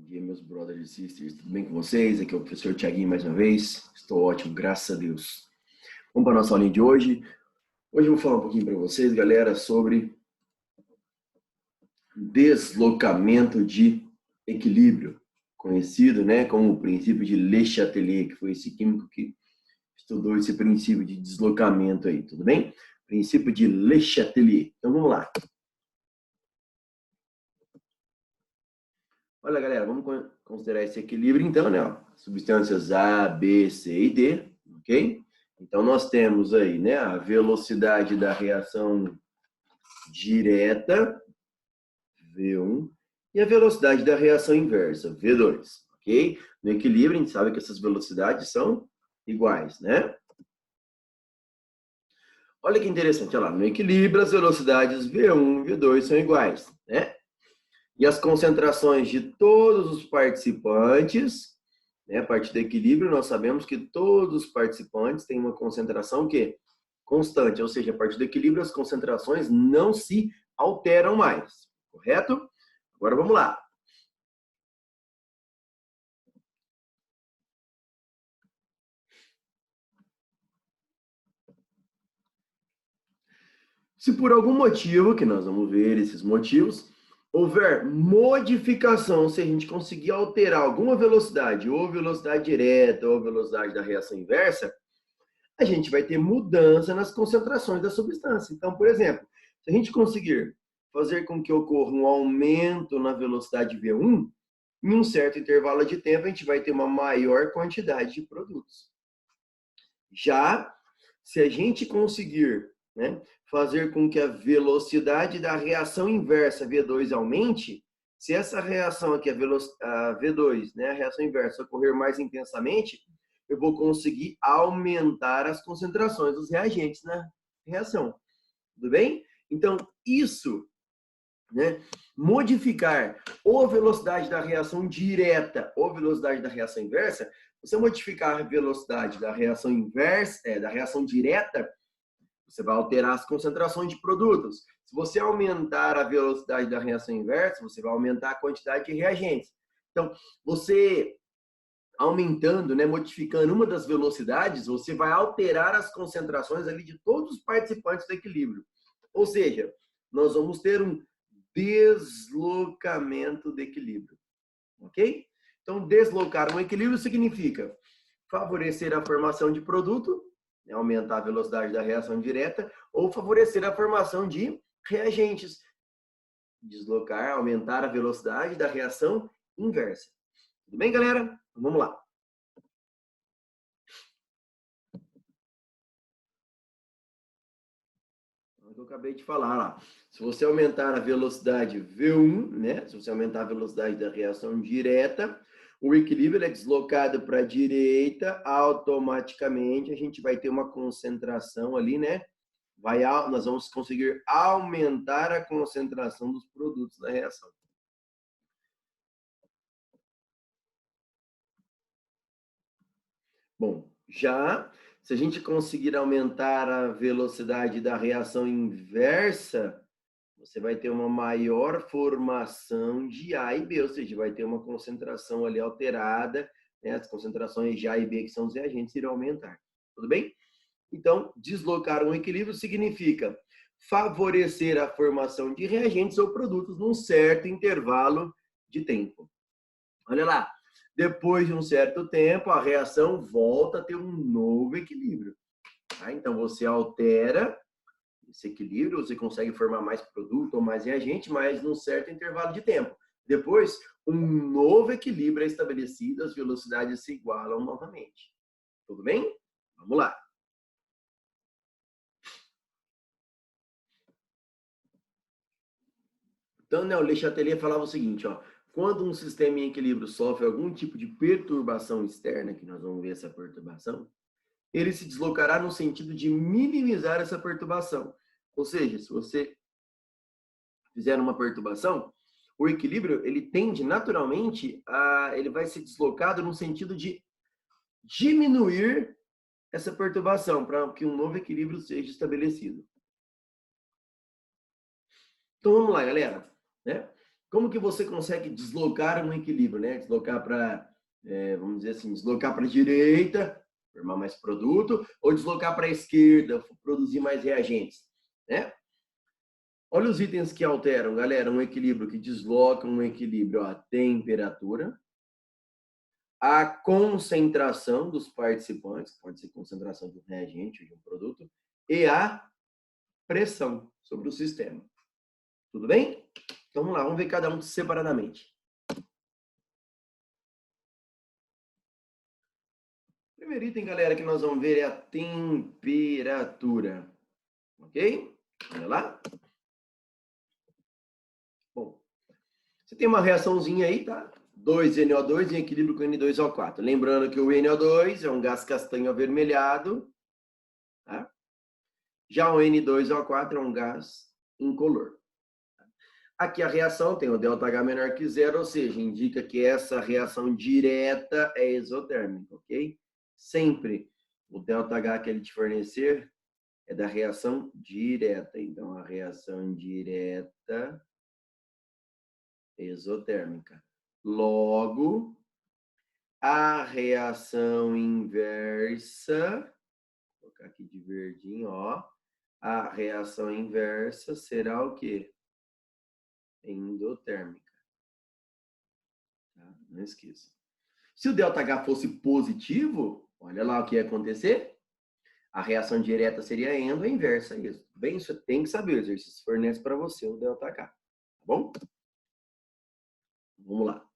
dia, meus brothers e sisters. Tudo bem com vocês? Aqui é o professor Thiaguinho mais uma vez. Estou ótimo, graças a Deus. Vamos para a nossa aulinha de hoje. Hoje eu vou falar um pouquinho para vocês, galera, sobre deslocamento de equilíbrio, conhecido, né, como o princípio de Le Chatelier, que foi esse químico que estudou esse princípio de deslocamento aí, tudo bem? Princípio de Le Chatelier. Então vamos lá. Olha, galera, vamos considerar esse equilíbrio, então, né? Ó, substâncias A, B, C e D, ok? Então, nós temos aí, né, a velocidade da reação direta, V1, e a velocidade da reação inversa, V2, ok? No equilíbrio, a gente sabe que essas velocidades são iguais, né? Olha que interessante, olha lá, no equilíbrio, as velocidades V1 e V2 são iguais, né? E as concentrações de todos os participantes, né, a partir do equilíbrio, nós sabemos que todos os participantes têm uma concentração que constante, ou seja, a partir do equilíbrio as concentrações não se alteram mais, correto? Agora vamos lá. Se por algum motivo, que nós vamos ver esses motivos, houver modificação, se a gente conseguir alterar alguma velocidade, ou velocidade direta, ou velocidade da reação inversa, a gente vai ter mudança nas concentrações da substância. Então, por exemplo, se a gente conseguir fazer com que ocorra um aumento na velocidade V1, em um certo intervalo de tempo, a gente vai ter uma maior quantidade de produtos. Já, se a gente conseguir, né, fazer com que a velocidade da reação inversa V2 aumente, se essa reação aqui, a V2, né, a reação inversa, ocorrer mais intensamente, eu vou conseguir aumentar as concentrações dos reagentes na reação. Tudo bem? Então, isso, né, modificar ou a velocidade da reação direta ou a velocidade da reação inversa, você modificar a velocidade da reação inversa, da reação direta, você vai alterar as concentrações de produtos. Se você aumentar a velocidade da reação inversa, você vai aumentar a quantidade de reagentes. Então, você aumentando, né, modificando uma das velocidades, você vai alterar as concentrações ali de todos os participantes do equilíbrio. Ou seja, nós vamos ter um deslocamento de equilíbrio, ok? Então, deslocar um equilíbrio significa favorecer a formação de produto, né, aumentar a velocidade da reação direta, ou favorecer a formação de reagentes, deslocar, aumentar a velocidade da reação inversa. Tudo bem, galera? Vamos lá. Eu acabei de falar lá. Se você aumentar a velocidade V1, né? Se você aumentar a velocidade da reação direta, o equilíbrio é deslocado para a direita, automaticamente a gente vai ter uma concentração ali, né? Nós vamos conseguir aumentar a concentração dos produtos na reação. Bom, já se a gente conseguir aumentar a velocidade da reação inversa, você vai ter uma maior formação de A e B, ou seja, vai ter uma concentração ali alterada, né? As concentrações de A e B, que são os reagentes, irão aumentar. Tudo bem? Então, deslocar um equilíbrio significa favorecer a formação de reagentes ou produtos num certo intervalo de tempo. Olha lá, depois de um certo tempo, a reação volta a ter um novo equilíbrio. Tá? Então, você altera esse equilíbrio, você consegue formar mais produto ou mais reagente, mas num certo intervalo de tempo. Depois, um novo equilíbrio é estabelecido, as velocidades se igualam novamente. Tudo bem? Vamos lá. Então, né, o Le Chatelier falava o seguinte, ó, quando um sistema em equilíbrio sofre algum tipo de perturbação externa, que nós vamos ver essa perturbação, ele se deslocará no sentido de minimizar essa perturbação. Ou seja, se você fizer uma perturbação, o equilíbrio, ele tende naturalmente ele vai ser deslocado no sentido de diminuir essa perturbação, para que um novo equilíbrio seja estabelecido. Então, vamos lá, galera. Né? como que você consegue deslocar um equilíbrio, né? Deslocar para, vamos dizer assim, deslocar para a direita, formar mais produto, ou deslocar para a esquerda, produzir mais reagentes, né? Olha os itens que alteram, galera, um equilíbrio que desloca um equilíbrio, ó, a temperatura, a concentração dos participantes, pode ser concentração de um reagente ou de um produto, e a pressão sobre o sistema. Tudo bem? Então vamos lá, vamos ver cada um separadamente. O primeiro item, galera, que nós vamos ver é a temperatura. Ok? Olha lá. Bom, você tem uma reaçãozinha aí, tá? 2NO2 em equilíbrio com N2O4. Lembrando que o NO2 é um gás castanho avermelhado, tá? Já o N2O4 é um gás incolor. Aqui a reação tem o ΔH menor que zero, ou seja, indica que essa reação direta é exotérmica, ok? Sempre o ΔH que ele te fornecer é da reação direta. Então, a reação direta exotérmica. Logo, a reação inversa, vou colocar aqui de verdinho, ó. A reação inversa será o quê? Endotérmica. Tá? Não esqueça. Se o ΔH fosse positivo, olha lá o que ia acontecer. A reação direta seria endo, a inversa é isso. Bem, você tem que saber, o exercício fornece para você o ΔH. Tá bom? Vamos lá.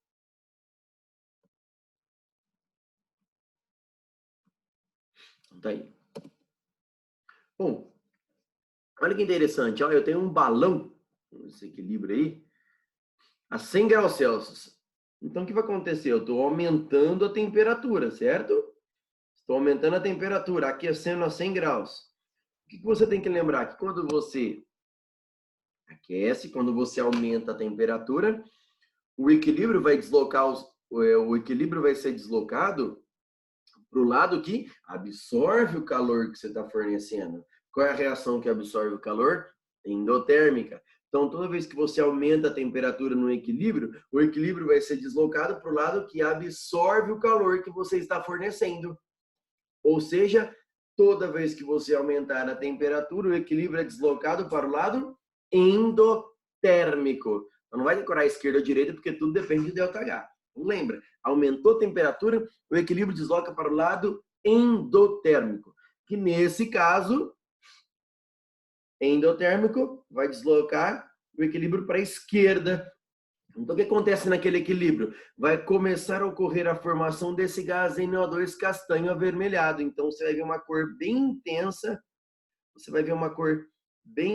Então tá aí. Bom, olha que interessante. Ó, eu tenho um balão, esse equilíbrio aí, a 100 graus Celsius. Então, o que vai acontecer? Eu estou aumentando a temperatura, certo? Estou aumentando a temperatura, aquecendo a 100 graus. O que você tem que lembrar? Que quando você aquece, quando você aumenta a temperatura, o equilíbrio vai deslocar, o equilíbrio vai ser deslocado para o lado que absorve o calor que você está fornecendo. Qual é a reação que absorve o calor? Endotérmica. Então, toda vez que você aumenta a temperatura no equilíbrio, o equilíbrio vai ser deslocado para o lado que absorve o calor que você está fornecendo. Ou seja, toda vez que você aumentar a temperatura, o equilíbrio é deslocado para o lado endotérmico. Então, não vai decorar a esquerda ou a direita, porque tudo depende do ΔH. Lembra, aumentou a temperatura, o equilíbrio desloca para o lado endotérmico, que nesse caso, endotérmico vai deslocar o equilíbrio para a esquerda. Então, o que acontece naquele equilíbrio? Vai começar a ocorrer a formação desse gás NO2 castanho avermelhado. Então, você vai ver uma cor bem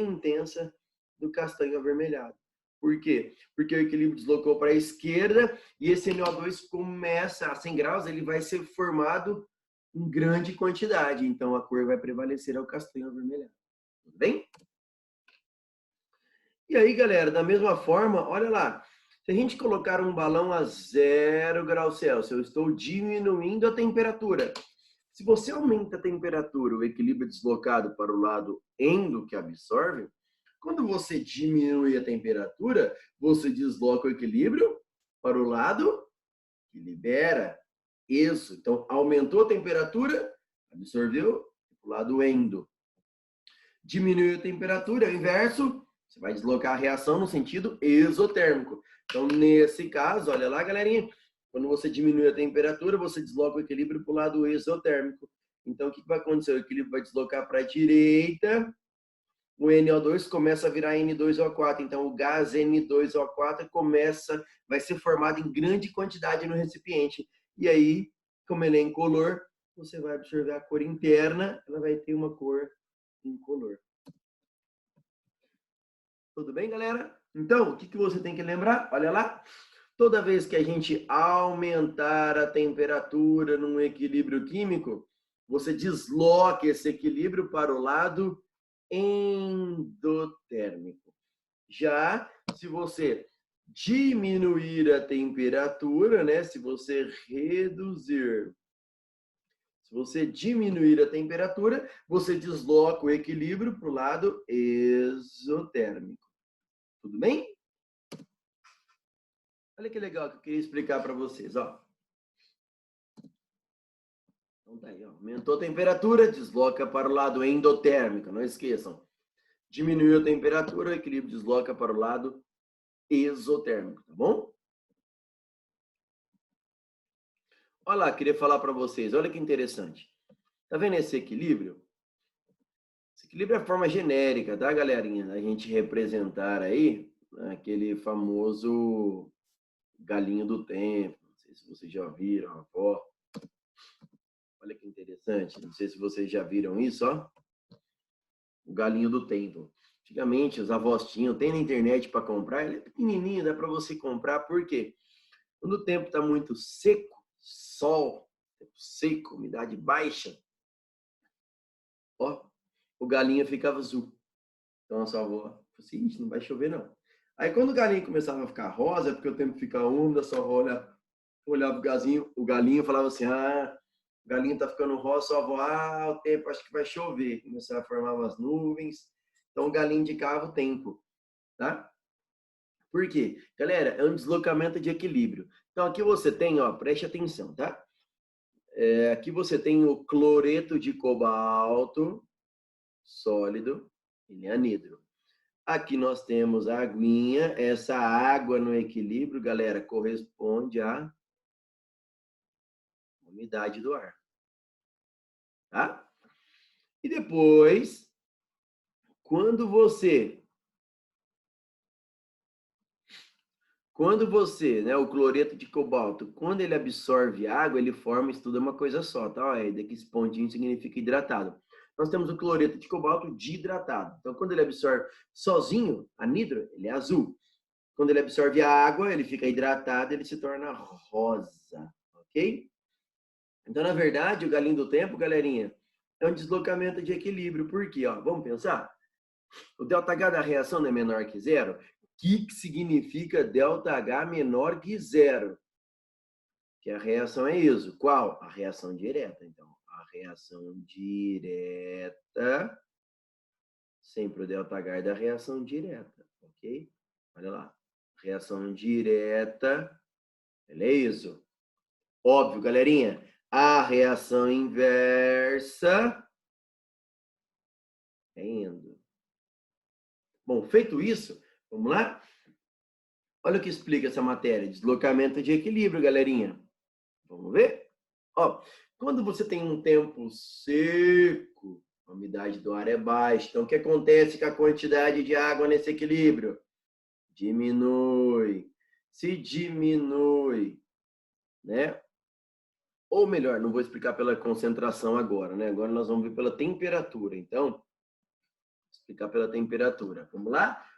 intensa, do castanho avermelhado. Por quê? Porque o equilíbrio deslocou para a esquerda e esse NO2 começa a 100 graus, ele vai ser formado em grande quantidade. Então, a cor vai prevalecer ao castanho avermelhado. Tudo bem? E aí, galera, da mesma forma, olha lá. Se a gente colocar um balão a 0 graus Celsius, eu estou diminuindo a temperatura. Se você aumenta a temperatura, o equilíbrio é deslocado para o lado endo, que absorve. Quando você diminui a temperatura, você desloca o equilíbrio para o lado que libera. Isso. Então, aumentou a temperatura, absorveu para o lado endo. Diminuiu a temperatura, é o inverso, você vai deslocar a reação no sentido exotérmico. Então, nesse caso, olha lá, galerinha, quando você diminui a temperatura, você desloca o equilíbrio para o lado exotérmico. Então, o que vai acontecer? O equilíbrio vai deslocar para a direita, o NO2 começa a virar N2O4. Então, o gás N2O4 vai ser formado em grande quantidade no recipiente. E aí, como ele é incolor, você vai absorver a cor interna, ela vai ter uma cor incolor. Tudo bem, galera? Então, o que você tem que lembrar? Olha lá. Toda vez que a gente aumentar a temperatura num equilíbrio químico, você desloca esse equilíbrio para o lado endotérmico. Já se você diminuir a temperatura, né? Se você diminuir a temperatura, você desloca o equilíbrio para o lado exotérmico. Tudo bem? Olha que legal que eu queria explicar para vocês, ó. Então tá aí, ó. Aumentou a temperatura, desloca para o lado endotérmico, não esqueçam. Diminuiu a temperatura, o equilíbrio desloca para o lado exotérmico, tá bom? Olha lá, queria falar para vocês, olha que interessante. Tá vendo esse equilíbrio? Esse equilíbrio é a forma genérica, tá, galerinha? A gente representar aí aquele famoso galinho do tempo. Não sei se vocês já viram, a avó. Olha que interessante. Não sei se vocês já viram isso, ó. O galinho do tempo. Antigamente, os avós tinham, tem na internet para comprar. Ele é pequenininho, dá para você comprar. Por quê? Quando o tempo está muito seco, sol, tempo seco, umidade baixa, ó, o galinho ficava azul. Então a sua avó falou assim, não vai chover não. Aí quando o galinho começava a ficar rosa, porque o tempo fica úmido, a sua avó olhava o galinho falava assim, o galinho tá ficando rosa, sua avó, o tempo acho que vai chover. Começava a formar umas nuvens. Então o galinho indicava o tempo, tá? Por quê? Galera, é um deslocamento de equilíbrio. Então aqui você tem, ó, preste atenção, tá? Aqui você tem o cloreto de cobalto sólido, ele é anidro. Aqui nós temos a aguinha, essa água no equilíbrio, galera, corresponde à umidade do ar, tá? E depois, quando você, né, o cloreto de cobalto, quando ele absorve água, ele forma, isso tudo é uma coisa só, tá? Daqui esse pontinho significa hidratado. Nós temos o cloreto de cobalto dihidratado. Então, quando ele absorve sozinho, anidro, ele é azul. Quando ele absorve a água, ele fica hidratado, ele se torna rosa, ok? Então, na verdade, o galinho do tempo, galerinha, é um deslocamento de equilíbrio. Por quê? Ó, vamos pensar? O ΔH da reação não é menor que zero? O que significa ΔH menor que zero? Que a reação é isso. Qual? A reação direta. Então, a reação direta, sempre o ΔH é da reação direta, ok? Olha lá. Reação direta, ela é isso. Óbvio, galerinha. A reação inversa é indo. Bom, feito isso, vamos lá? Olha o que explica essa matéria. Deslocamento de equilíbrio, galerinha. Vamos ver? Ó, quando você tem um tempo seco, a umidade do ar é baixa. Então, o que acontece com a quantidade de água nesse equilíbrio? Diminui. Se diminui, né? Ou melhor, não vou explicar pela concentração agora, né? Agora nós vamos ver pela temperatura. Então, explicar pela temperatura. Vamos lá?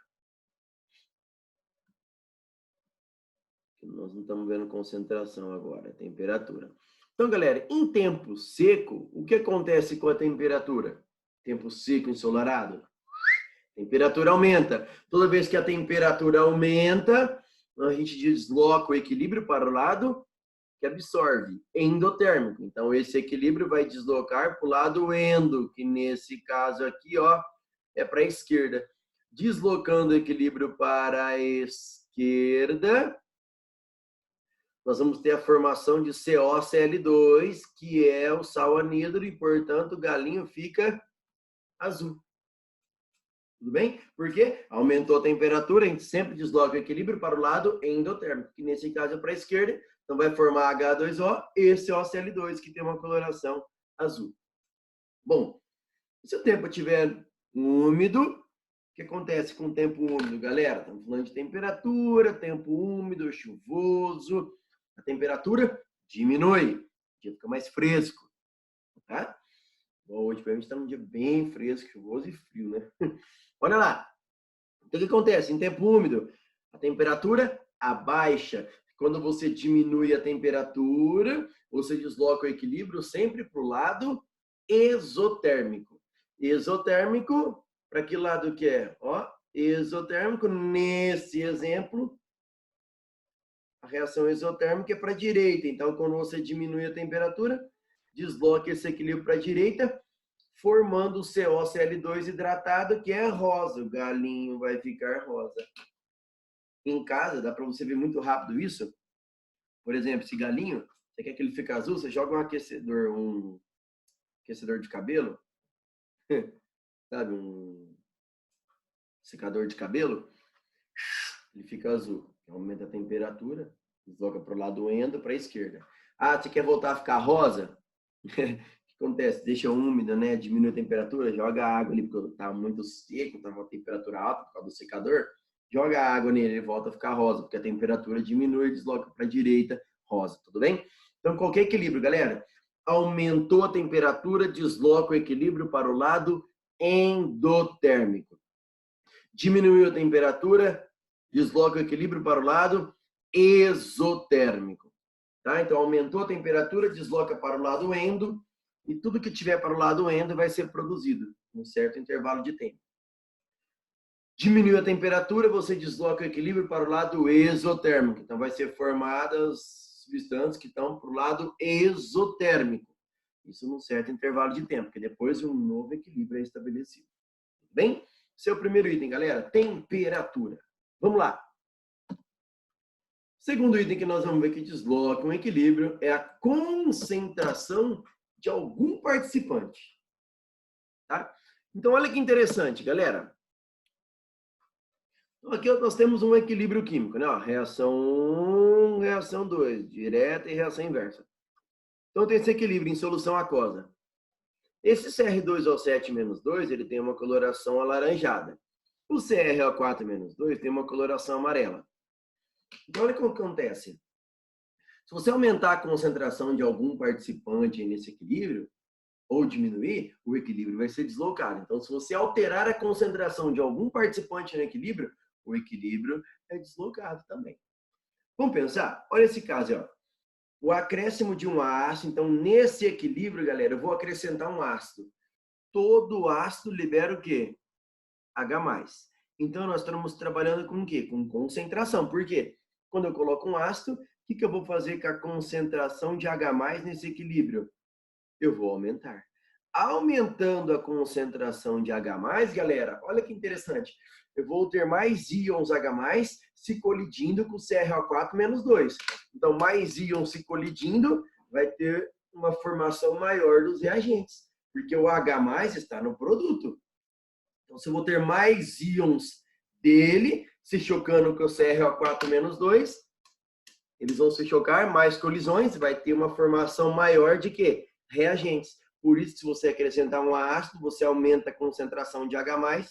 Nós não estamos vendo concentração agora, é temperatura. Então, galera, em tempo seco, o que acontece com a temperatura? Tempo seco, ensolarado? Temperatura aumenta. Toda vez que a temperatura aumenta, a gente desloca o equilíbrio para o lado que absorve, endotérmico. Então, esse equilíbrio vai deslocar para o lado endo, que nesse caso aqui, ó, é para a esquerda. Deslocando o equilíbrio para a esquerda, nós vamos ter a formação de CoCl2, que é o sal anidro, e, portanto, o galinho fica azul. Tudo bem? Porque aumentou a temperatura, a gente sempre desloca o equilíbrio para o lado endotérmico, que nesse caso é para a esquerda, então vai formar H2O e CoCl2, que tem uma coloração azul. Bom, se o tempo estiver úmido, o que acontece com o tempo úmido, galera? Estamos falando de temperatura, tempo úmido, chuvoso. A temperatura diminui, o dia fica mais fresco, tá? Bom, hoje, pra gente, está um dia bem fresco, chuvoso e frio, né? Olha lá. Então, o que acontece? Em tempo úmido, a temperatura abaixa. Quando você diminui a temperatura, você desloca o equilíbrio sempre para o lado exotérmico. Exotérmico, para que lado que é? Ó, exotérmico, nesse exemplo, a reação exotérmica é para a direita. Então, quando você diminui a temperatura, desloca esse equilíbrio para a direita, formando o CoCl2 hidratado, que é rosa. O galinho vai ficar rosa. em casa, dá para você ver muito rápido isso. Por exemplo, esse galinho, você quer que ele fique azul, você joga um aquecedor de cabelo, sabe, um secador de cabelo, ele fica azul. Aumenta a temperatura, desloca para o lado endo, para a esquerda. Ah, você quer voltar a ficar rosa? O que acontece? Deixa úmida, né? Diminui a temperatura, joga água ali, porque está muito seco, está uma temperatura alta por causa do secador. Joga água nele, ele volta a ficar rosa, porque a temperatura diminui, desloca para a direita, rosa, tudo bem? Então, qualquer equilíbrio, galera, aumentou a temperatura, desloca o equilíbrio para o lado endotérmico. Diminuiu a temperatura, desloca o equilíbrio para o lado exotérmico. Tá? Então, aumentou a temperatura, desloca para o lado endo, e tudo que tiver para o lado endo vai ser produzido em um certo intervalo de tempo. Diminuiu a temperatura, você desloca o equilíbrio para o lado exotérmico. Então, vai ser formadas substâncias que estão para o lado exotérmico. Isso num certo intervalo de tempo, porque depois um novo equilíbrio é estabelecido. Tudo bem? Esse é o primeiro item, galera. Temperatura. Vamos lá. Segundo item que nós vamos ver que desloca um equilíbrio é a concentração de algum participante. Tá? Então, olha que interessante, galera. Então, aqui nós temos um equilíbrio químico, né? Ó, reação 1, reação 2, direta e reação inversa. Então, tem esse equilíbrio em solução aquosa. Esse CR2O7-2, ele tem uma coloração alaranjada. O CrO4-2 tem uma coloração amarela. Então, olha o que acontece. Se você aumentar a concentração de algum participante nesse equilíbrio, ou diminuir, o equilíbrio vai ser deslocado. Então, se você alterar a concentração de algum participante no equilíbrio, o equilíbrio é deslocado também. Vamos pensar? Olha esse caso, ó. O acréscimo de um ácido. Então, nesse equilíbrio, galera, eu vou acrescentar um ácido. Todo ácido libera o quê? H+. Então, nós estamos trabalhando com o quê? Com concentração. Por quê? Quando eu coloco um ácido, o que eu vou fazer com a concentração de H+ nesse equilíbrio? Eu vou aumentar. Aumentando a concentração de H+, galera, olha que interessante. Eu vou ter mais íons H+, se colidindo com o CrO4-2. Então, mais íons se colidindo, vai ter uma formação maior dos reagentes, porque o H+ está no produto. Então, se eu vou ter mais íons dele se chocando com o CrO4-2, eles vão se chocar, mais colisões, vai ter uma formação maior de quê? Reagentes. Por isso, se você acrescentar um ácido, você aumenta a concentração de H+,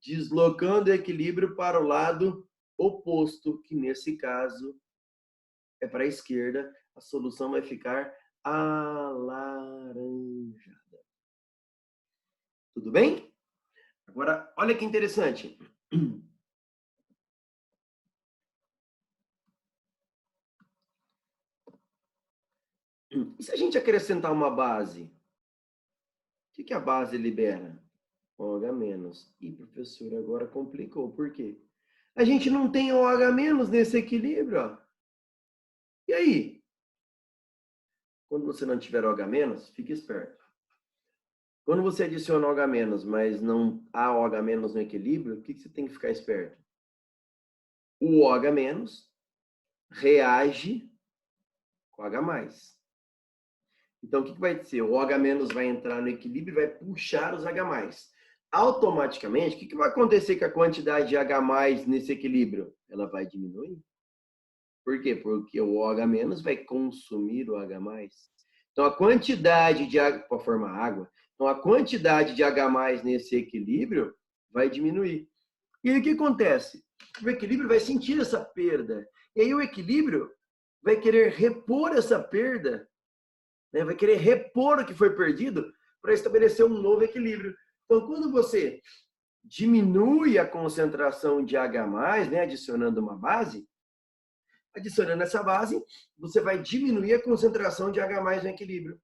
deslocando o equilíbrio para o lado oposto, que nesse caso é para a esquerda. A solução vai ficar alaranjada. Tudo bem? Agora, olha que interessante. E se a gente acrescentar uma base? O que a base libera? OH-. Ih, professor, agora complicou. Por quê? A gente não tem OH- nesse equilíbrio. Ó. E aí? Quando você não tiver OH-, fique esperto. Quando você adiciona OH-, mas não há OH- no equilíbrio, o que você tem que ficar esperto? O OH- reage com H+. Então, o que vai ser? O OH- vai entrar no equilíbrio e vai puxar os H+. Automaticamente, o que vai acontecer com a quantidade de H+ nesse equilíbrio? Ela vai diminuir. Por quê? Porque o OH- vai consumir o H+. Então, a quantidade de água, para formar água, então a quantidade de H+ nesse equilíbrio vai diminuir. E aí o que acontece? O equilíbrio vai sentir essa perda. E aí o equilíbrio vai querer repor essa perda, né? Vai querer repor o que foi perdido para estabelecer um novo equilíbrio. Então, quando você diminui a concentração de H+, né, adicionando uma base, adicionando essa base, você vai diminuir a concentração de H+ no equilíbrio.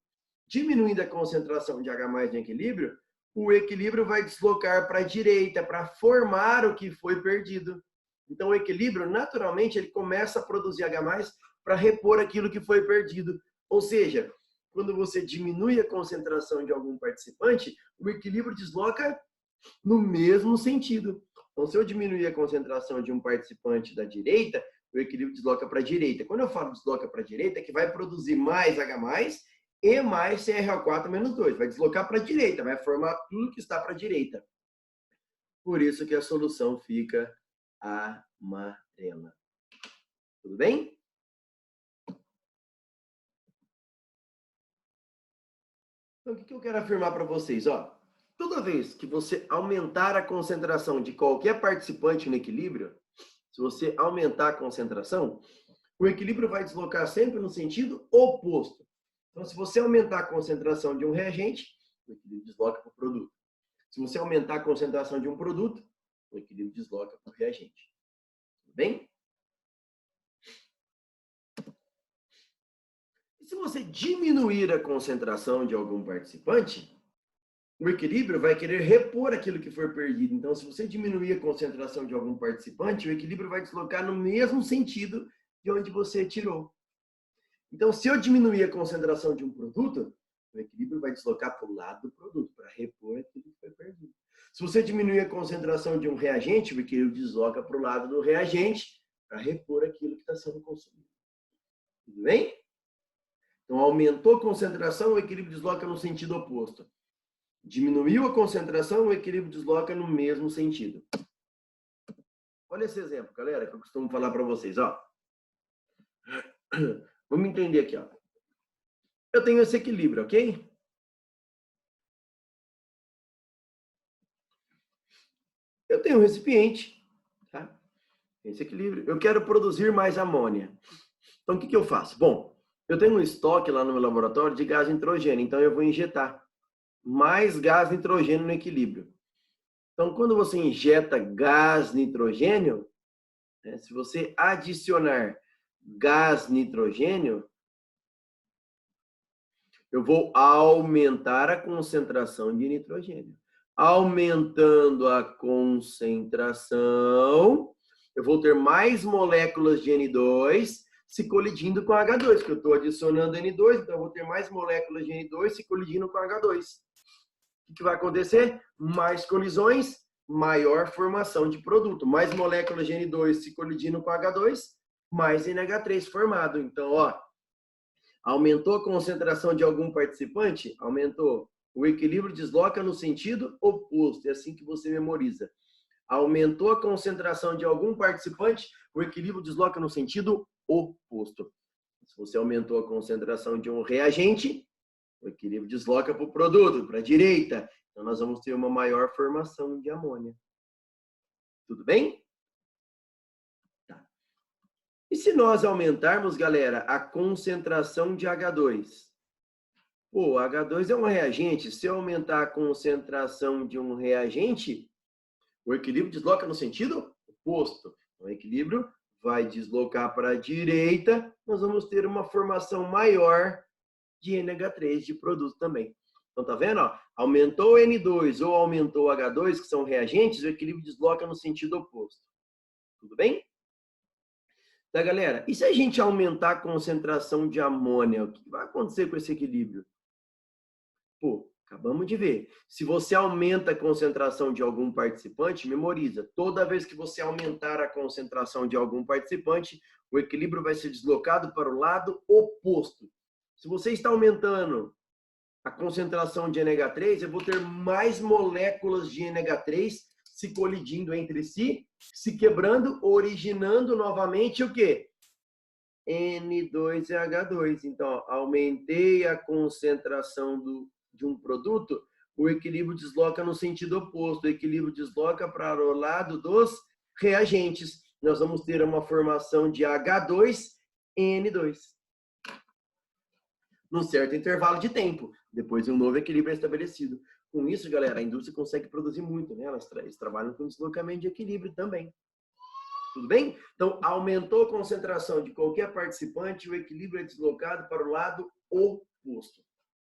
Diminuindo a concentração de H+ no equilíbrio, o equilíbrio vai deslocar para a direita, para formar o que foi perdido. Então, o equilíbrio, naturalmente, ele começa a produzir H+ para repor aquilo que foi perdido. Ou seja, quando você diminui a concentração de algum participante, o equilíbrio desloca no mesmo sentido. Então, se eu diminuir a concentração de um participante da direita, o equilíbrio desloca para a direita. Quando eu falo desloca para a direita, é que vai produzir mais H+, e mais CrO4 menos 2. Vai deslocar para a direita, vai formar tudo que está para a direita. Por isso que a solução fica amarela. Tudo bem? Então, o que eu quero afirmar para vocês? Ó, toda vez que você aumentar a concentração de qualquer participante no equilíbrio, se você aumentar a concentração, o equilíbrio vai deslocar sempre no sentido oposto. Então, se você aumentar a concentração de um reagente, o equilíbrio desloca para o produto. Se você aumentar a concentração de um produto, o equilíbrio desloca para o reagente. Tudo bem? E se você diminuir a concentração de algum participante, o equilíbrio vai querer repor aquilo que for perdido. Então, se você diminuir a concentração de algum participante, o equilíbrio vai deslocar no mesmo sentido de onde você tirou. Então, se eu diminuir a concentração de um produto, o equilíbrio vai deslocar para o lado do produto, para repor aquilo que foi perdido. Se você diminuir a concentração de um reagente, o equilíbrio desloca para o lado do reagente, para repor aquilo que está sendo consumido. Tudo bem? Então, aumentou a concentração, o equilíbrio desloca no sentido oposto. Diminuiu a concentração, o equilíbrio desloca no mesmo sentido. Olha esse exemplo, galera, que eu costumo falar para vocês. Ó. Vamos entender aqui. Ó. Eu tenho esse equilíbrio, ok? Eu tenho um recipiente, tá? Esse equilíbrio. Eu quero produzir mais amônia. Então, o que eu faço? Bom, eu tenho um estoque lá no meu laboratório de gás nitrogênio, então eu vou injetar mais gás nitrogênio no equilíbrio. Então, quando você injeta gás nitrogênio, né, se você adicionar gás nitrogênio, eu vou aumentar a concentração de nitrogênio. Aumentando a concentração, eu vou ter mais moléculas de N2 se colidindo com H2, porque eu estou adicionando N2, então eu vou ter mais moléculas de N2 se colidindo com H2. O que vai acontecer? Mais colisões, maior formação de produto. Mais moléculas de N2 se colidindo com H2, mais NH3 formado. Então, ó, aumentou a concentração de algum participante? Aumentou. O equilíbrio desloca no sentido oposto. É assim que você memoriza. Aumentou a concentração de algum participante, o equilíbrio desloca no sentido oposto. Se você aumentou a concentração de um reagente, o equilíbrio desloca para o produto, para a direita. Então, nós vamos ter uma maior formação de amônia. Tudo bem? Tá. E se nós aumentarmos, galera, a concentração de H2? Pô, H2 é um reagente. Se eu aumentar a concentração de um reagente, o equilíbrio desloca no sentido oposto. O equilíbrio vai deslocar para a direita, nós vamos ter uma formação maior de NH3 de produto também. Então, tá vendo? Ó? Aumentou o N2 ou aumentou o H2, que são reagentes, o equilíbrio desloca no sentido oposto. Tudo bem? Tá, galera? E se a gente aumentar a concentração de amônia, o que vai acontecer com esse equilíbrio? Pô, acabamos de ver. Se você aumenta a concentração de algum participante, memoriza. Toda vez que você aumentar a concentração de algum participante, o equilíbrio vai ser deslocado para o lado oposto. Se você está aumentando a concentração de NH3, eu vou ter mais moléculas de NH3 se colidindo entre si, se quebrando, originando novamente o quê? N2H2. Então, aumentei a concentração de um produto, o equilíbrio desloca no sentido oposto. O equilíbrio desloca para o lado dos reagentes. Nós vamos ter uma formação de H2N2. Num certo intervalo de tempo. Depois um novo equilíbrio é estabelecido. Com isso, galera, a indústria consegue produzir muito, né? Eles trabalham com deslocamento de equilíbrio também. Tudo bem? Então, aumentou a concentração de qualquer participante, o equilíbrio é deslocado para o lado oposto.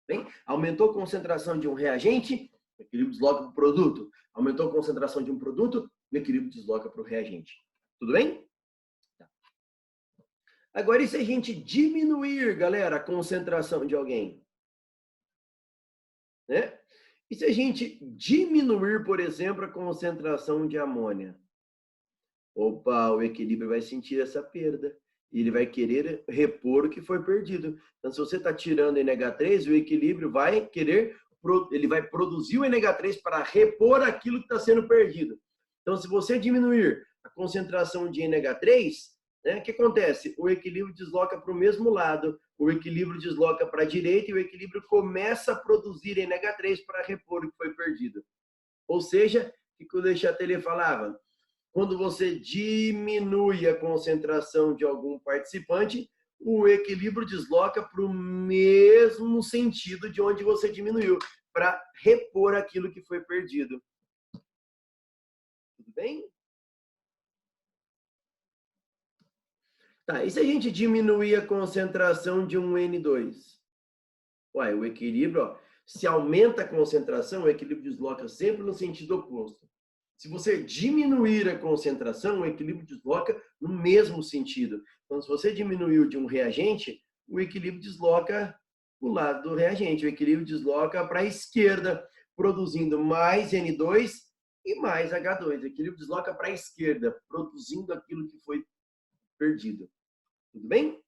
Bem? Aumentou a concentração de um reagente, o equilíbrio desloca para o produto. Aumentou a concentração de um produto, o equilíbrio desloca para o reagente. Tudo bem? Tá. Agora, e se a gente diminuir, galera, a concentração de alguém? Né? E se a gente diminuir, por exemplo, a concentração de amônia? Opa, o equilíbrio vai sentir essa perda. E ele vai querer repor o que foi perdido. Então, se você está tirando NH3, o equilíbrio vai querer, ele vai produzir o NH3 para repor aquilo que está sendo perdido. Então, se você diminuir a concentração de NH3, né, o que acontece? O equilíbrio desloca para o mesmo lado, o equilíbrio desloca para a direita e o equilíbrio começa a produzir NH3 para repor o que foi perdido. Ou seja, o que o Le Chatelier falava? Quando você diminui a concentração de algum participante, o equilíbrio desloca para o mesmo sentido de onde você diminuiu, para repor aquilo que foi perdido. Tudo bem? Tá, e se a gente diminuir a concentração de um N2? Uai, o equilíbrio, ó, se aumenta a concentração, o equilíbrio desloca sempre no sentido oposto. Se você diminuir a concentração, o equilíbrio desloca no mesmo sentido. Então, se você diminuiu de um reagente, o equilíbrio desloca para o lado do reagente. O equilíbrio desloca para a esquerda, produzindo mais N2 e mais H2. O equilíbrio desloca para a esquerda, produzindo aquilo que foi perdido. Tudo bem?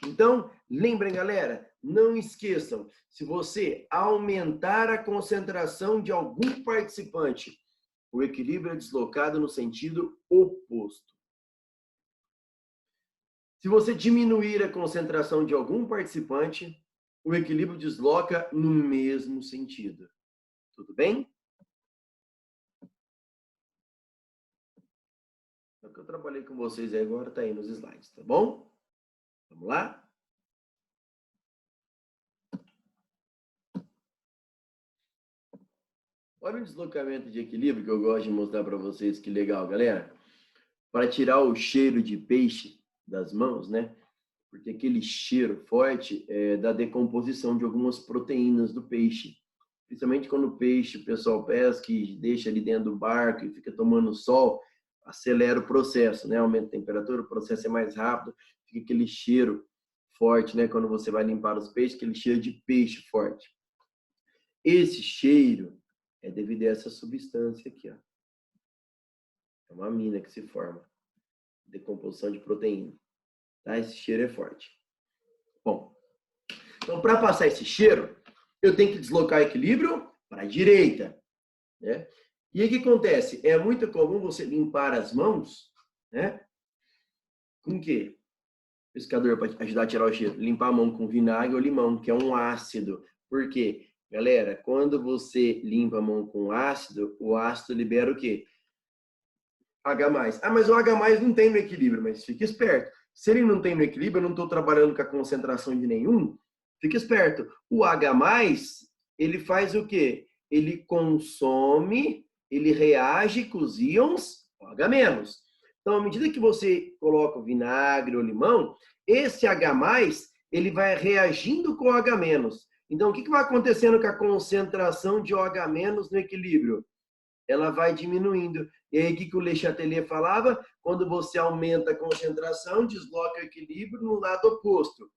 Então, lembrem, galera, não esqueçam, se você aumentar a concentração de algum participante, o equilíbrio é deslocado no sentido oposto. Se você diminuir a concentração de algum participante, o equilíbrio desloca no mesmo sentido. Tudo bem? O que eu trabalhei com vocês aí agora está aí nos slides, tá bom? Vamos lá? Olha o deslocamento de equilíbrio que eu gosto de mostrar para vocês, que legal, galera. Para tirar o cheiro de peixe das mãos, né? Porque aquele cheiro forte é da decomposição de algumas proteínas do peixe. Principalmente quando o peixe, o pessoal pesca e deixa ali dentro do barco e fica tomando sol, acelera o processo, né? Aumenta a temperatura, o processo é mais rápido, fica aquele cheiro forte, né? Quando você vai limpar os peixes, aquele cheiro de peixe forte. Esse cheiro é devido a essa substância aqui, ó. É uma amina que se forma, decomposição de proteína. Tá? Esse cheiro é forte. Bom, então para passar esse cheiro, eu tenho que deslocar o equilíbrio para a direita, né? E aí o que acontece? É muito comum você limpar as mãos, né? Com o quê? Pescador, para ajudar a tirar o cheiro. Limpar a mão com vinagre ou limão, que é um ácido. Por quê? Galera, quando você limpa a mão com ácido, o ácido libera o quê? H+. Ah, mas o H+ não tem no equilíbrio, mas fique esperto. Se ele não tem no equilíbrio, eu não estou trabalhando com a concentração de nenhum, fique esperto. O H+, ele faz o quê? Ele consome, ele reage com os íons H-. Então, à medida que você coloca o vinagre ou limão, esse H+, ele vai reagindo com o H-. Então, o que vai acontecendo com a concentração de OH- no equilíbrio? Ela vai diminuindo. E aí, o que o Le Chatelier falava? Quando você aumenta a concentração, desloca o equilíbrio no lado oposto.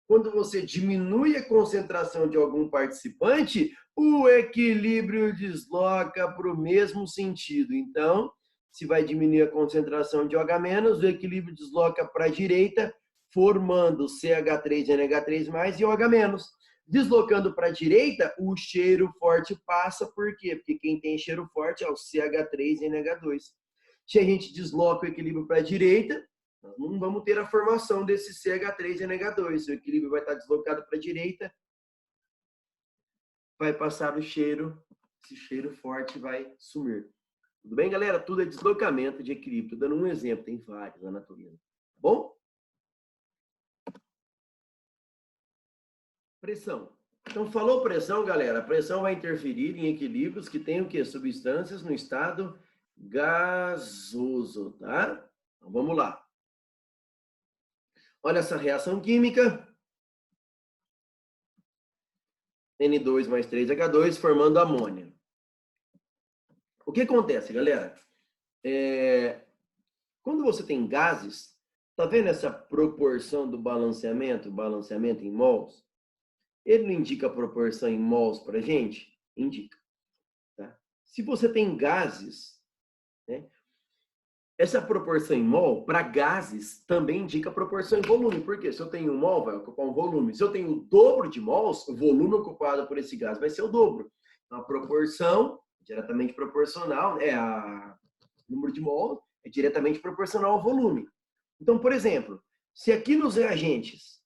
Quando você diminui a concentração de algum participante, o equilíbrio desloca para o mesmo sentido. Então, se vai diminuir a concentração de OH-, o equilíbrio desloca para a direita, formando CH3NH3+, e OH-. Deslocando para a direita, o cheiro forte passa. Por quê? Porque quem tem cheiro forte é o CH3NH2. Se a gente desloca o equilíbrio para a direita, nós não vamos ter a formação desse CH3NH2. O equilíbrio vai estar deslocado para a direita, vai passar o cheiro, esse cheiro forte vai sumir. Tudo bem, galera? Tudo é deslocamento de equilíbrio. Estou dando um exemplo, tem vários na natureza. Tá bom? Pressão. Então, falou pressão, galera. A pressão vai interferir em equilíbrios que têm o quê? Substâncias no estado gasoso, tá? Então, vamos lá. Olha essa reação química. N2 mais 3H2 formando amônia. O que acontece, galera? Quando você tem gases, tá vendo essa proporção do balanceamento? Balanceamento em mols? Ele não indica a proporção em mols para a gente? Indica. Se você tem gases, né, essa proporção em mol, para gases, também indica proporção em volume. Por quê? Se eu tenho 1 mol, vai ocupar um volume. Se eu tenho o dobro de mols, o volume ocupado por esse gás vai ser o dobro. Então, a proporção, diretamente proporcional, o número de mols é diretamente proporcional ao volume. Então, por exemplo, se aqui nos reagentes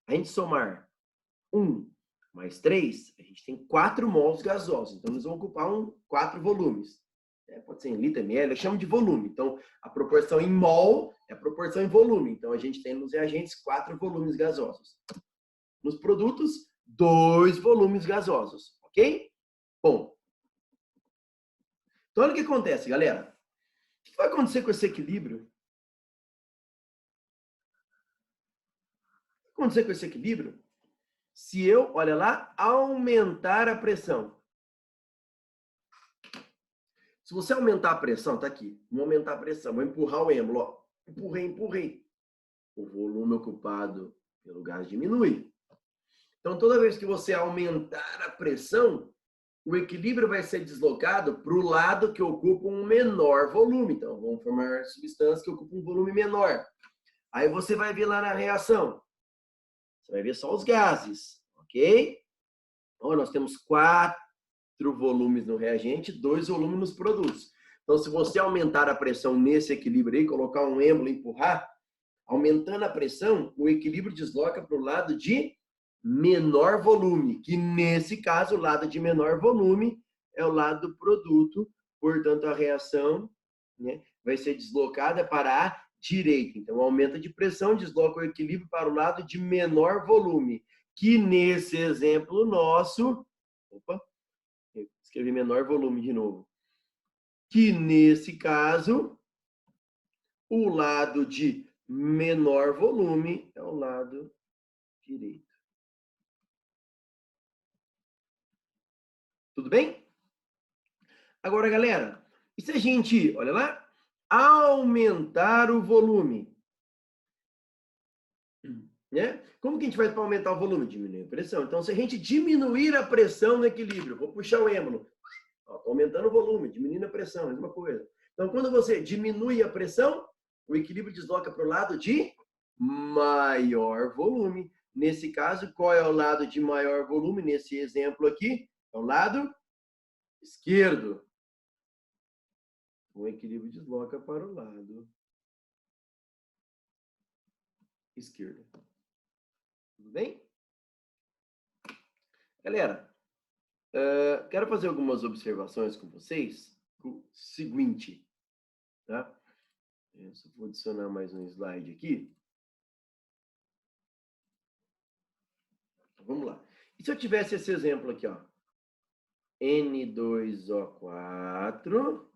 a gente somar 1 mais 3, a gente tem 4 mols gasosos. Então, eles vão ocupar 4 volumes. Pode ser em litro, ml, eu chamo de volume. Então, a proporção em mol é a proporção em volume. Então, a gente tem nos reagentes 4 volumes gasosos. Nos produtos, 2 volumes gasosos. Ok? Bom. Então, olha o que acontece, galera. O que vai acontecer com esse equilíbrio? O que vai acontecer com esse equilíbrio? Se eu, olha lá, aumentar a pressão. Se você aumentar a pressão, tá aqui. Vou aumentar a pressão, vou empurrar o êmbolo, ó. Empurrei. O volume ocupado pelo gás diminui. Então, toda vez que você aumentar a pressão, o equilíbrio vai ser deslocado para o lado que ocupa um menor volume. Então, vamos formar substâncias que ocupam um volume menor. Aí você vai ver lá na reação. Você vai ver só os gases, ok? Então, nós temos 4 volumes no reagente, 2 volumes nos produtos. Então, se você aumentar a pressão nesse equilíbrio aí, colocar um êmbolo e empurrar, aumentando a pressão, o equilíbrio desloca para o lado de menor volume, que nesse caso, o lado de menor volume é o lado do produto, portanto, a reação, né, vai ser deslocada para a direita. Então, aumenta de pressão, desloca o equilíbrio para o lado de menor volume, que nesse exemplo nosso, escrevi menor volume de novo, que nesse caso, o lado de menor volume é o lado direito. Tudo bem? Agora, galera, e se a gente, olha lá, aumentar o volume? Né? Como que a gente faz para aumentar o volume? Diminuir a pressão. Então, se a gente diminuir a pressão no equilíbrio, vou puxar o êmbolo, estou aumentando o volume, diminuindo a pressão, mesma coisa. Então, quando você diminui a pressão, o equilíbrio desloca para o lado de maior volume. Nesse caso, qual é o lado de maior volume? Nesse exemplo aqui, é o lado esquerdo. O equilíbrio desloca para o lado esquerdo. Tudo bem? Galera, quero fazer algumas observações com vocês. O seguinte, tá? Eu só vou adicionar mais um slide aqui. Vamos lá. E se eu tivesse esse exemplo aqui, ó? N2O4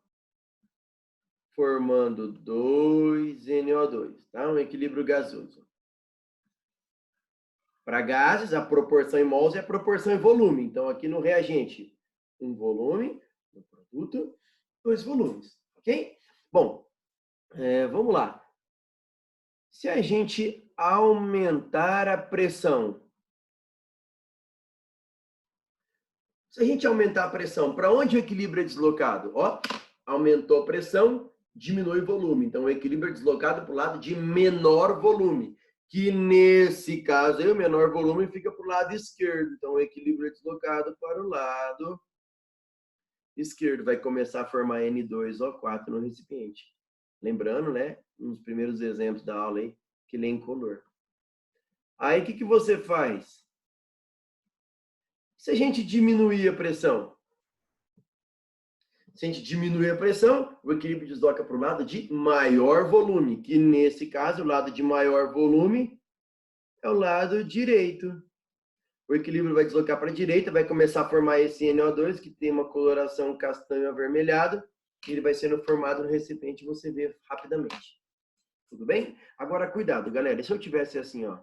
formando 2NO2, tá? Um equilíbrio gasoso. Para gases, a proporção em mols é a proporção em volume. Então, aqui no reagente, um volume, no produto, 2 volumes, ok? Bom, vamos lá. Se a gente aumentar a pressão, se a gente aumentar a pressão, para onde o equilíbrio é deslocado? Ó, aumentou a pressão, diminui o volume. Então, o equilíbrio é deslocado para o lado de menor volume, que nesse caso aí, o menor volume fica para o lado esquerdo. Então, o equilíbrio é deslocado para o lado esquerdo. Vai começar a formar N2O4 no recipiente. Lembrando, né, nos primeiros exemplos da aula aí, que lê em color. Aí, o que você faz? Se a gente diminuir a pressão, se a gente diminuir a pressão, o equilíbrio desloca para o lado de maior volume, que nesse caso, o lado de maior volume é o lado direito. O equilíbrio vai deslocar para a direita, vai começar a formar esse NO2, que tem uma coloração castanho avermelhado, e ele vai sendo formado no recipiente, você vê rapidamente. Tudo bem? Agora, cuidado, galera. E se eu tivesse assim, ó,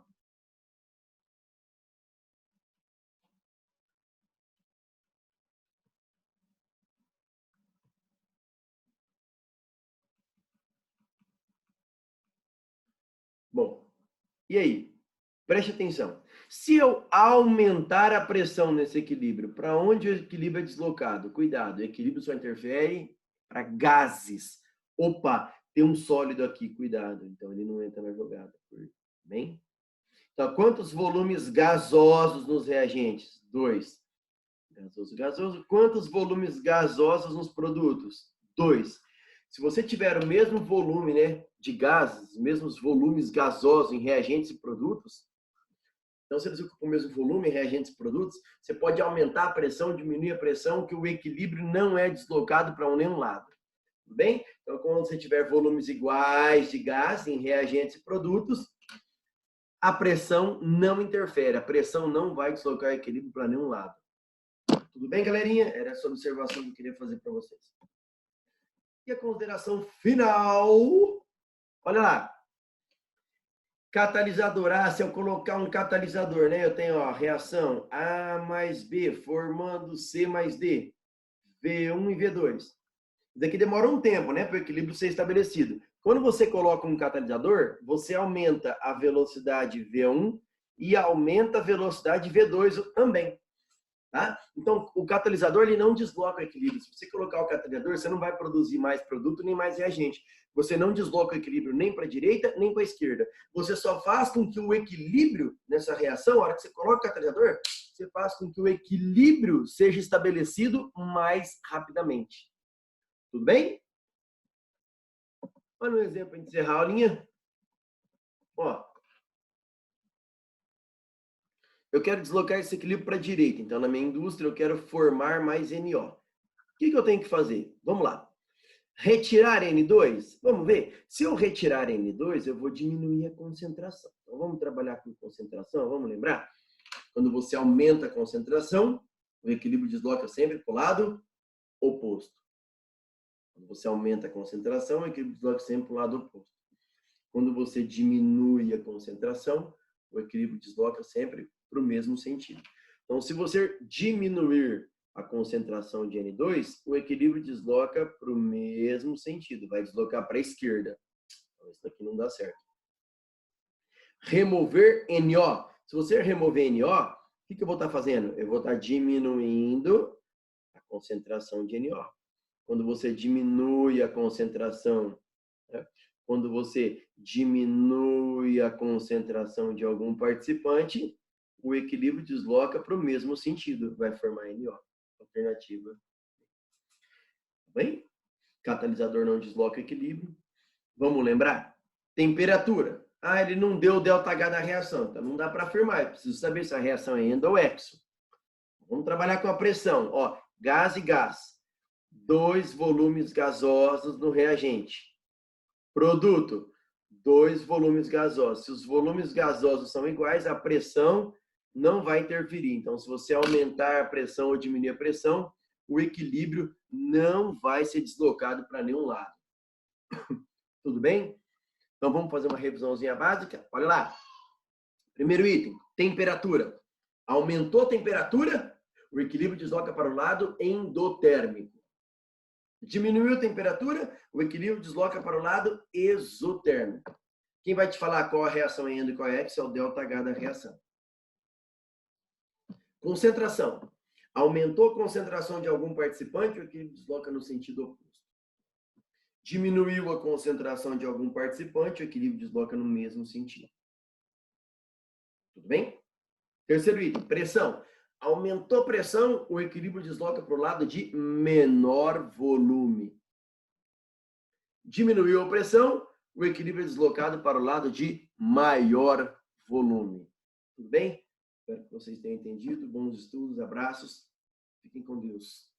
bom, e aí? Preste atenção. Se eu aumentar a pressão nesse equilíbrio, para onde o equilíbrio é deslocado? Cuidado, o equilíbrio só interfere para gases. Opa, tem um sólido aqui, cuidado. Então, ele não entra na jogada. Bem? Então, quantos volumes gasosos nos reagentes? 2. Gasoso, gasoso. Quantos volumes gasosos nos produtos? 2. Se você tiver o mesmo volume, né, de gases, os mesmos volumes gasosos em reagentes e produtos, então, se eles ocupam o mesmo volume em reagentes e produtos, você pode aumentar a pressão, diminuir a pressão, que o equilíbrio não é deslocado para nenhum lado. Tudo bem? Então, quando você tiver volumes iguais de gás em reagentes e produtos, a pressão não interfere. A pressão não vai deslocar o equilíbrio para nenhum lado. Tudo bem, galerinha? Era essa observação que eu queria fazer para vocês. E a consideração final. Olha lá. Catalisador. Ah, se eu colocar um catalisador, né? Eu tenho a reação A mais B formando C mais D. V1 e V2. Isso daqui demora um tempo, né? Para o equilíbrio ser estabelecido. Quando você coloca um catalisador, você aumenta a velocidade V1 e aumenta a velocidade V2 também. Tá? Então, o catalisador ele não desloca o equilíbrio. Se você colocar o catalisador, você não vai produzir mais produto nem mais reagente. Você não desloca o equilíbrio nem para a direita, nem para a esquerda. Você só faz com que o equilíbrio nessa reação, a hora que você coloca o catalisador, você faz com que o equilíbrio seja estabelecido mais rapidamente. Tudo bem? Olha um exemplo para encerrar a aulinha. Ó, eu quero deslocar esse equilíbrio para a direita. Então, na minha indústria, eu quero formar mais NO. O que eu tenho que fazer? Vamos lá. Retirar N2? Vamos ver. Se eu retirar N2, eu vou diminuir a concentração. Então, vamos trabalhar com concentração? Vamos lembrar? Quando você aumenta a concentração, o equilíbrio desloca sempre para o lado oposto. Quando você aumenta a concentração, o equilíbrio desloca sempre para o lado oposto. Quando você diminui a concentração, o equilíbrio desloca sempre para o mesmo sentido. Então, se você diminuir a concentração de N2, o equilíbrio desloca para o mesmo sentido, vai deslocar para a esquerda. Então, isso daqui não dá certo. Remover NO. Se você remover NO, o que eu vou estar fazendo? Eu vou estar diminuindo a concentração de NO. Quando você diminui a concentração, né? Quando você diminui a concentração de algum participante, o equilíbrio desloca para o mesmo sentido, vai formar NO. Alternativa. Bem? Catalisador não desloca o equilíbrio. Vamos lembrar? Temperatura. Ah, ele não deu ΔH da reação, então não dá para afirmar. Eu preciso saber se a reação é endo ou exo. Vamos trabalhar com a pressão. Ó, gás e gás. 2 volumes gasosos no reagente. Produto, 2 volumes gasosos. Se os volumes gasosos são iguais, a pressão não vai interferir. Então, se você aumentar a pressão ou diminuir a pressão, o equilíbrio não vai ser deslocado para nenhum lado. Tudo bem? Então, vamos fazer uma revisãozinha básica? Olha lá. Primeiro item, temperatura. Aumentou a temperatura, o equilíbrio desloca para o lado endotérmico. Diminuiu a temperatura, o equilíbrio desloca para o lado exotérmico. Quem vai te falar qual a reação é endo e qual é exo é o ΔH da reação. Concentração. Aumentou a concentração de algum participante, o equilíbrio desloca no sentido oposto. Diminuiu a concentração de algum participante, o equilíbrio desloca no mesmo sentido. Tudo bem? Terceiro item, pressão. Aumentou a pressão, o equilíbrio desloca para o lado de menor volume. Diminuiu a pressão, o equilíbrio é deslocado para o lado de maior volume. Tudo bem? Espero que vocês tenham entendido. Bons estudos, abraços. Fiquem com Deus.